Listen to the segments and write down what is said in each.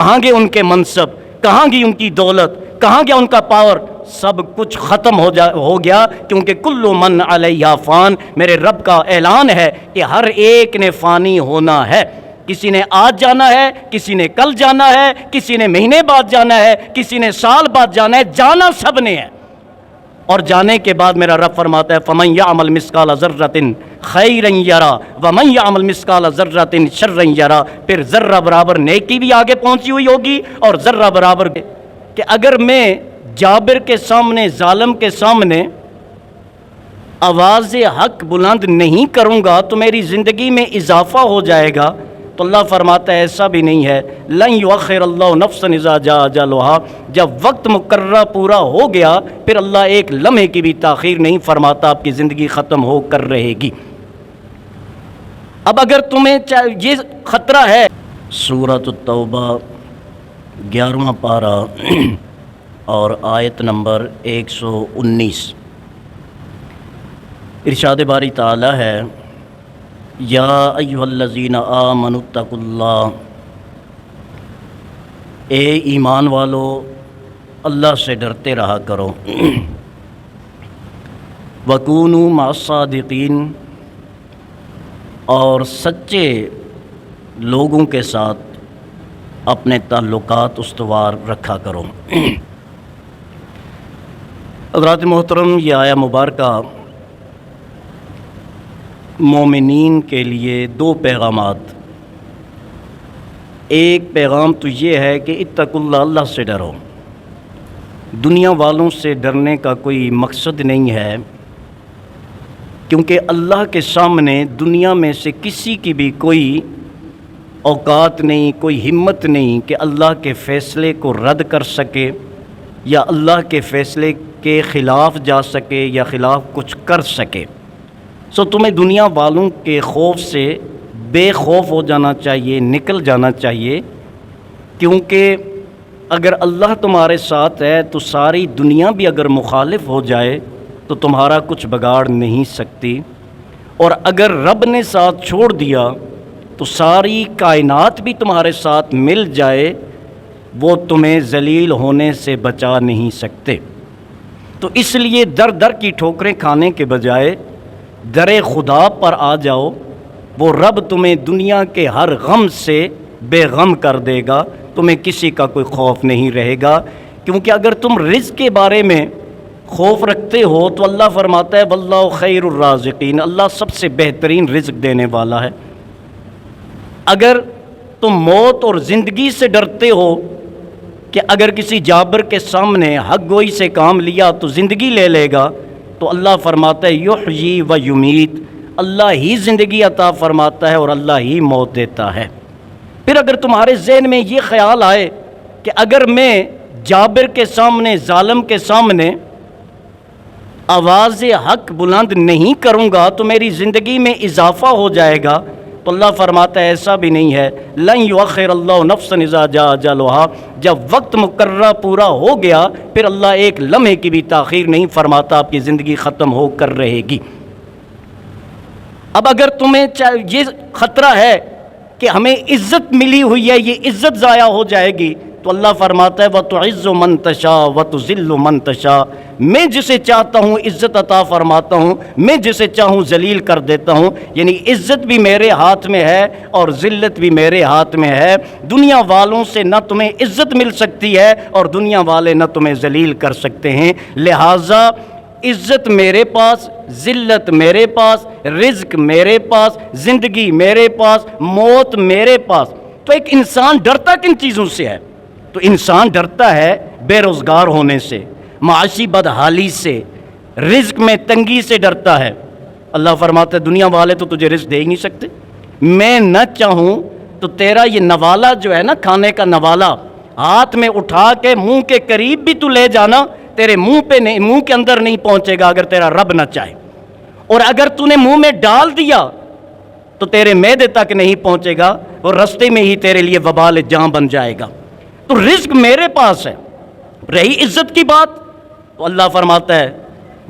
کہاں گئے ان کے منصب، کہاں گئی ان کی دولت، کہاں گیا ان کا پاور؟ سب کچھ ختم ہو گیا، کیونکہ کل من علیہا فان، میرے رب کا اعلان ہے کہ ہر ایک نے فانی ہونا ہے۔ کسی نے آج جانا ہے، کسی نے کل جانا ہے، کسی نے مہینے بعد جانا ہے، کسی نے سال بعد جانا ہے، جانا سب نے ہے۔ اور جانے کے بعد میرا رب فرماتا ہے فَمَن يَعْمَلْ مِثْقَالَ ذَرَّةٍ خَيْرًا يَرَى وَمَن يَعْمَلْ مِثْقَالَ ذَرَّةٍ شَرًّا يَرَى۔ پھر ذرہ برابر نیکی بھی آگے پہنچی ہوئی ہوگی، اور ذرہ برابر کہ اگر میں جابر کے سامنے، ظالم کے سامنے آواز حق بلند نہیں کروں گا تو میری زندگی میں اضافہ ہو جائے گا، تو اللہ فرماتا ہے ایسا بھی نہیں ہے۔ لن یؤخر اللہ نفسا اذا جاء اجلها، جب وقت مقررہ پورا ہو گیا پھر اللہ ایک لمحے کی بھی تاخیر نہیں فرماتا، آپ کی زندگی ختم ہو کر رہے گی۔ اب اگر تمہیں یہ خطرہ ہے، سورۃ التوبہ 11واں پارہ اور آیت نمبر 119، ارشاد باری تعالی ہے یا ایھا الذین آمنوا اتقوا اللہ، اے ایمان والو اللہ سے ڈرتے رہا کرو، وکونوا مع الصادقین، اور سچے لوگوں کے ساتھ اپنے تعلقات استوار رکھا کرو۔ حضرات محترم، یہ آیہ مبارکہ مومنین کے لیے دو پیغامات، ایک پیغام تو یہ ہے کہ اتقوا اللہ، اللہ سے ڈرو۔ دنیا والوں سے ڈرنے کا کوئی مقصد نہیں ہے، کیونکہ اللہ کے سامنے دنیا میں سے کسی کی بھی کوئی اوقات نہیں، کوئی ہمت نہیں کہ اللہ کے فیصلے کو رد کر سکے یا اللہ کے فیصلے کے خلاف جا سکے یا خلاف کچھ کر سکے۔ تمہیں دنیا والوں کے خوف سے بے خوف ہو جانا چاہیے، نکل جانا چاہیے، کیونکہ اگر اللہ تمہارے ساتھ ہے تو ساری دنیا بھی اگر مخالف ہو جائے تو تمہارا کچھ بگاڑ نہیں سکتی، اور اگر رب نے ساتھ چھوڑ دیا تو ساری کائنات بھی تمہارے ساتھ مل جائے، وہ تمہیں ذلیل ہونے سے بچا نہیں سکتے۔ تو اس لیے در در کی ٹھوکریں کھانے کے بجائے در خدا پر آ جاؤ، وہ رب تمہیں دنیا کے ہر غم سے بے غم کر دے گا، تمہیں کسی کا کوئی خوف نہیں رہے گا۔ کیونکہ اگر تم رزق کے بارے میں خوف رکھتے ہو تو اللہ فرماتا ہے واللہ خیر الرازقین، اللہ سب سے بہترین رزق دینے والا ہے۔ اگر تم موت اور زندگی سے ڈرتے ہو کہ اگر کسی جابر کے سامنے حق گوئی سے کام لیا تو زندگی لے لے گا، تو اللہ فرماتا ہے یحیی و یمیت، اللہ ہی زندگی عطا فرماتا ہے اور اللہ ہی موت دیتا ہے۔ پھر اگر تمہارے ذہن میں یہ خیال آئے کہ اگر میں جابر کے سامنے، ظالم کے سامنے آواز حق بلند نہیں کروں گا تو میری زندگی میں اضافہ ہو جائے گا، تو اللہ فرماتا ہے ایسا بھی نہیں ہے۔ لن یؤخر اللہ نفسا اذا جاء اجلها، جب وقت مقررہ پورا ہو گیا پھر اللہ ایک لمحے کی بھی تاخیر نہیں فرماتا، آپ کی زندگی ختم ہو کر رہے گی۔ اب اگر تمہیں یہ خطرہ ہے کہ ہمیں عزت ملی ہوئی ہے، یہ عزت ضائع ہو جائے گی، تو اللہ فرماتا ہے وَتُعِزُّ مَن تَشَاءُ وَتُذِلُّ مَن تَشَاءُ، میں جسے چاہتا ہوں عزت عطا فرماتا ہوں، میں جسے چاہوں ذلیل کر دیتا ہوں، یعنی عزت بھی میرے ہاتھ میں ہے اور ذلت بھی میرے ہاتھ میں ہے۔ دنیا والوں سے نہ تمہیں عزت مل سکتی ہے اور دنیا والے نہ تمہیں ذلیل کر سکتے ہیں، لہٰذا عزت میرے پاس، ذلت میرے پاس، رزق میرے پاس، زندگی میرے پاس، موت میرے پاس۔ تو ایک انسان ڈرتا کن چیزوں سے ہے؟ تو انسان ڈرتا ہے بے روزگار ہونے سے، معاشی بدحالی سے، رزق میں تنگی سے ڈرتا ہے۔ اللہ فرماتا ہے دنیا والے تو تجھے رزق دے ہی نہیں سکتے، میں نہ چاہوں تو تیرا یہ نوالا جو ہے نا، کھانے کا نوالا، ہاتھ میں اٹھا کے منہ کے قریب بھی تو لے جانا، تیرے منہ پہ نہیں، منہ کے اندر نہیں پہنچے گا اگر تیرا رب نہ چاہے، اور اگر تو نے منہ میں ڈال دیا تو تیرے معدے تک نہیں پہنچے گا، اور رستے میں ہی تیرے لیے وبال جاں بن جائے گا۔ تو رزق میرے پاس ہے۔ رہی عزت کی بات تو اللہ فرماتا ہے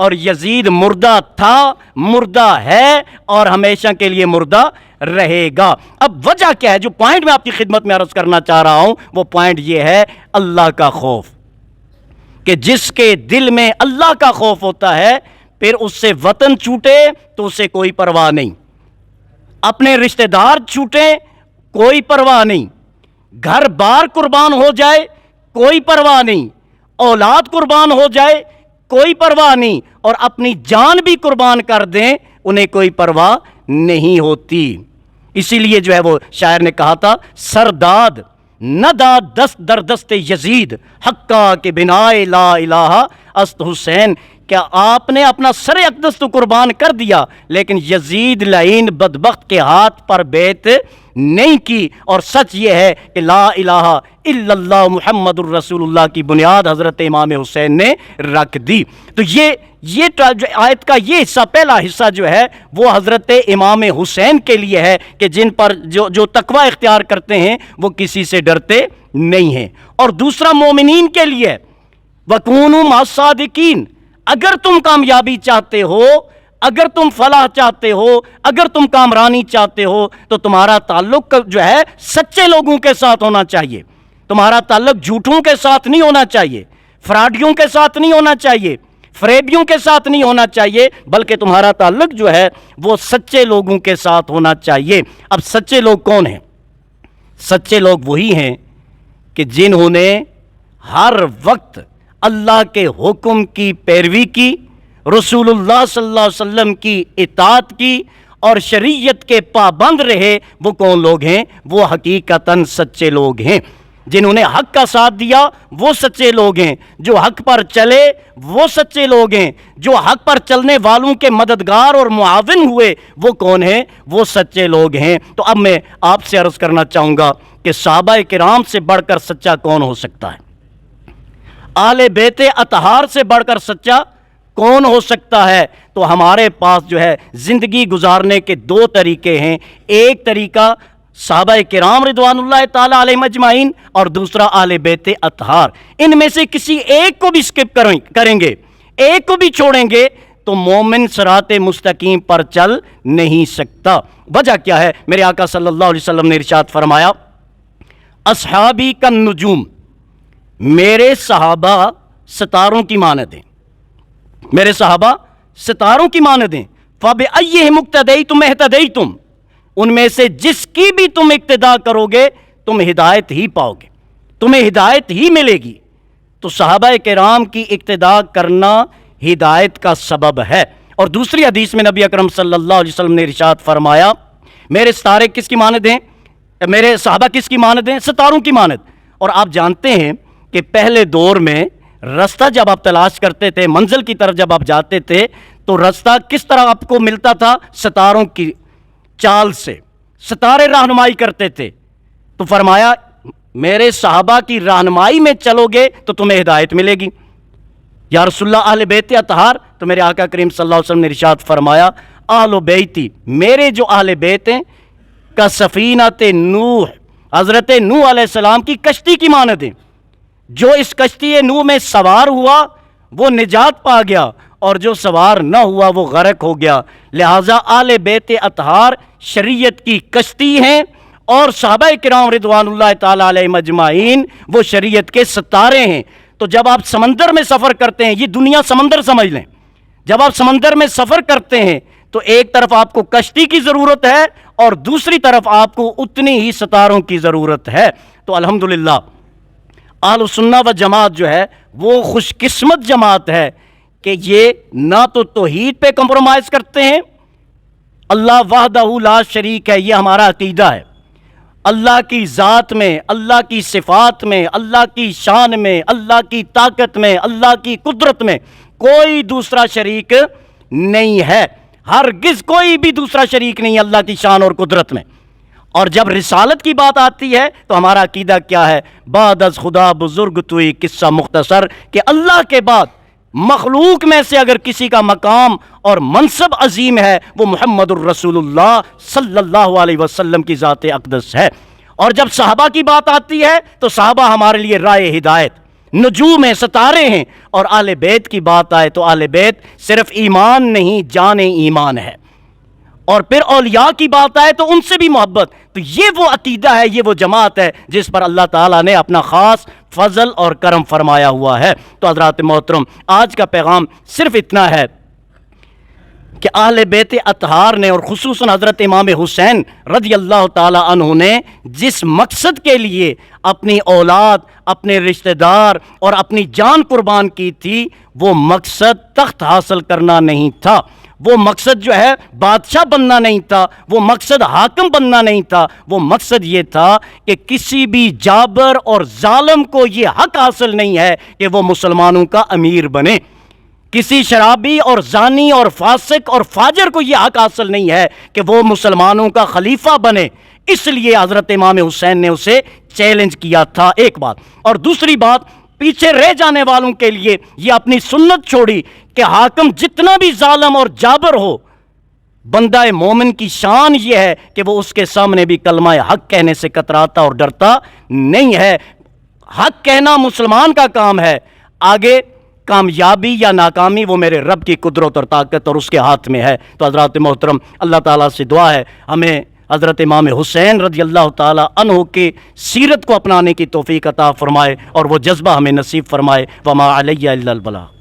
اور یزید مردہ تھا، مردہ ہے اور ہمیشہ کے لیے مردہ رہے گا۔ اب وجہ کیا ہے؟ جو پوائنٹ میں آپ کی خدمت میں عرض کرنا چاہ رہا ہوں وہ پوائنٹ یہ ہے، اللہ کا خوف، کہ جس کے دل میں اللہ کا خوف ہوتا ہے پھر اس سے وطن چھوٹے تو اسے کوئی پرواہ نہیں، اپنے رشتہ دار چھوٹیں کوئی پرواہ نہیں، گھر بار قربان ہو جائے کوئی پرواہ نہیں، اولاد قربان ہو جائے کوئی پرواہ نہیں، اور اپنی جان بھی قربان کر دیں انہیں کوئی پرواہ نہیں ہوتی۔ اسی لیے جو ہے وہ شاعر نے کہا تھا، سرداد نہ داد دست در دست یزید حقا کے بنائے لا الہ است حسین۔ کیا آپ نے اپنا سر اقدس تو قربان کر دیا لیکن یزید لعین بدبخت کے ہاتھ پر بیعت نہیں کی، اور سچ یہ ہے کہ لا الہ الا اللہ محمد الرسول اللہ کی بنیاد حضرت امام حسین نے رکھ دی۔ تو یہ جو آیت کا یہ حصہ، پہلا حصہ جو ہے وہ حضرت امام حسین کے لیے ہے کہ جن پر جو تقوی اختیار کرتے ہیں وہ کسی سے ڈرتے نہیں ہیں، اور دوسرا مومنین کے لیے وَكُونُوا مَعَ الصَّادِقِينَ۔ اگر تم کامیابی چاہتے ہو، اگر تم فلاح چاہتے ہو، اگر تم کامرانی چاہتے ہو تو تمہارا تعلق جو ہے سچے لوگوں کے ساتھ ہونا چاہیے، تمہارا تعلق جھوٹوں کے ساتھ نہیں ہونا چاہیے، فراڈیوں کے ساتھ نہیں ہونا چاہیے، فریبیوں کے ساتھ نہیں ہونا چاہیے، بلکہ تمہارا تعلق جو ہے وہ سچے لوگوں کے ساتھ ہونا چاہیے۔ اب سچے لوگ کون ہیں؟ سچے لوگ وہی ہیں کہ جنہوں نے ہر وقت اللہ کے حکم کی پیروی کی، رسول اللہ صلی اللہ علیہ وسلم کی اطاعت کی اور شریعت کے پابند رہے۔ وہ کون لوگ ہیں؟ وہ حقیقتاً سچے لوگ ہیں۔ جنہوں نے حق کا ساتھ دیا وہ سچے لوگ ہیں، جو حق پر چلے وہ سچے لوگ ہیں، جو حق پر چلنے والوں کے مددگار اور معاون ہوئے وہ کون ہیں؟ وہ سچے لوگ ہیں۔ تو اب میں آپ سے عرض کرنا چاہوں گا کہ صحابہ کرام سے بڑھ کر سچا کون ہو سکتا ہے؟ اہل بیت اطہار سے بڑھ کر سچا کون ہو سکتا ہے؟ تو ہمارے پاس جو ہے زندگی گزارنے کے دو طریقے ہیں، ایک طریقہ صحابہ کرام رضوان اللہ تعالی علیہم اجمعین اور دوسرا اہل بیت اطہار۔ ان میں سے کسی ایک کو بھی سکپ کریں گے، ایک کو بھی چھوڑیں گے تو مومن صراط مستقیم پر چل نہیں سکتا۔ وجہ کیا ہے؟ میرے آقا صلی اللہ علیہ وسلم نے ارشاد فرمایا، اصحابی کالنجوم، میرے صحابہ ستاروں کی مانند ہیں، میرے صحابہ ستاروں کی مانند ہیں، فَبِأَيِّهِمْ اقْتَدَيْتُمْ اهْتَدَيْتُمْ، ان میں سے جس کی بھی تم اقتداء کرو گے تم ہدایت ہی پاؤ گے، تمہیں ہدایت ہی ملے گی۔ تو صحابہ کرام کی اقتداء کرنا ہدایت کا سبب ہے۔ اور دوسری حدیث میں نبی اکرم صلی اللہ علیہ وسلم نے ارشاد فرمایا، میرے ستارے کس کی مانند ہیں؟ میرے صحابہ کس کی مانند ہیں؟ ستاروں کی مانند۔ اور آپ جانتے ہیں کہ پہلے دور میں رستہ جب آپ تلاش کرتے تھے، منزل کی طرف جب آپ جاتے تھے تو رستہ کس طرح آپ کو ملتا تھا؟ ستاروں کی چال سے، ستارے رہنمائی کرتے تھے۔ تو فرمایا میرے صحابہ کی رہنمائی میں چلو گے تو تمہیں ہدایت ملے گی۔ یا رسول اللہ اہل بیت اطہار، تو میرے آقا کریم صلی اللہ علیہ وسلم نے ارشاد فرمایا، اہل بیتی، میرے جو اہل بیت ہیں، کا سفینۃ نوح، حضرت نوح علیہ السلام کی کشتی کی مانند ہیں۔ جو اس کشتی نوح میں سوار ہوا وہ نجات پا گیا، اور جو سوار نہ ہوا وہ غرق ہو گیا۔ لہٰذا اہل بیت اطہار شریعت کی کشتی ہیں، اور صحابہ کرام رضوان اللہ تعالی علیہم اجمعین وہ شریعت کے ستارے ہیں۔ تو جب آپ سمندر میں سفر کرتے ہیں، یہ دنیا سمندر سمجھ لیں، جب آپ سمندر میں سفر کرتے ہیں تو ایک طرف آپ کو کشتی کی ضرورت ہے اور دوسری طرف آپ کو اتنی ہی ستاروں کی ضرورت ہے۔ تو الحمدللہ اہل سنہ و جماعت جو ہے وہ خوش قسمت جماعت ہے کہ یہ نہ تو توحید پہ کمپرومائز کرتے ہیں، اللہ وحدہ لا شریک ہے، یہ ہمارا عقیدہ ہے، اللہ کی ذات میں، اللہ کی صفات میں، اللہ کی شان میں، اللہ کی طاقت میں، اللہ کی قدرت میں کوئی دوسرا شریک نہیں ہے، ہرگز کوئی بھی دوسرا شریک نہیں اللہ کی شان اور قدرت میں۔ اور جب رسالت کی بات آتی ہے تو ہمارا عقیدہ کیا ہے؟ بعد از خدا بزرگ توئی، قصہ مختصر، کہ اللہ کے بعد مخلوق میں سے اگر کسی کا مقام اور منصب عظیم ہے وہ محمد الرسول اللہ صلی اللہ علیہ وسلم کی ذات اقدس ہے۔ اور جب صحابہ کی بات آتی ہے تو صحابہ ہمارے لیے رائے ہدایت، نجوم ہیں، ستارے ہیں۔ اور اہل بیت کی بات آئے تو اہل بیت صرف ایمان نہیں، جان ایمان ہے۔ اور پھر اولیاء کی بات آئے تو ان سے بھی محبت۔ تو یہ وہ عقیدہ ہے، یہ وہ جماعت ہے جس پر اللہ تعالیٰ نے اپنا خاص فضل اور کرم فرمایا ہوا ہے۔ تو حضرات محترم، آج کا پیغام صرف اتنا ہے کہ اہل بیت اطہار نے، اور خصوصاً حضرت امام حسین رضی اللہ تعالیٰ عنہ نے جس مقصد کے لیے اپنی اولاد، اپنے رشتہ دار اور اپنی جان قربان کی تھی، وہ مقصد تخت حاصل کرنا نہیں تھا، وہ مقصد جو ہے بادشاہ بننا نہیں تھا، وہ مقصد حاکم بننا نہیں تھا، وہ مقصد یہ تھا کہ کسی بھی جابر اور ظالم کو یہ حق حاصل نہیں ہے کہ وہ مسلمانوں کا امیر بنے۔ کسی شرابی اور زانی اور فاسق اور فاجر کو یہ حق حاصل نہیں ہے کہ وہ مسلمانوں کا خلیفہ بنے۔ اس لیے حضرت امام حسین نے اسے چیلنج کیا تھا، ایک بات۔ اور دوسری بات، پیچھے رہ جانے والوں کے لیے یہ اپنی سنت چھوڑی کہ حاکم جتنا بھی ظالم اور جابر ہو، بندہ مومن کی شان یہ ہے کہ وہ اس کے سامنے بھی کلمہ حق کہنے سے کتراتا اور ڈرتا نہیں ہے۔ حق کہنا مسلمان کا کام ہے، آگے کامیابی یا ناکامی وہ میرے رب کی قدرت اور طاقت اور اس کے ہاتھ میں ہے۔ تو حضرات محترم، اللہ تعالیٰ سے دعا ہے ہمیں حضرت امام حسین رضی اللہ تعالیٰ عنہ کی سیرت کو اپنانے کی توفیق عطا فرمائے اور وہ جذبہ ہمیں نصیب فرمائے۔ وما علیہ الا البلاغ۔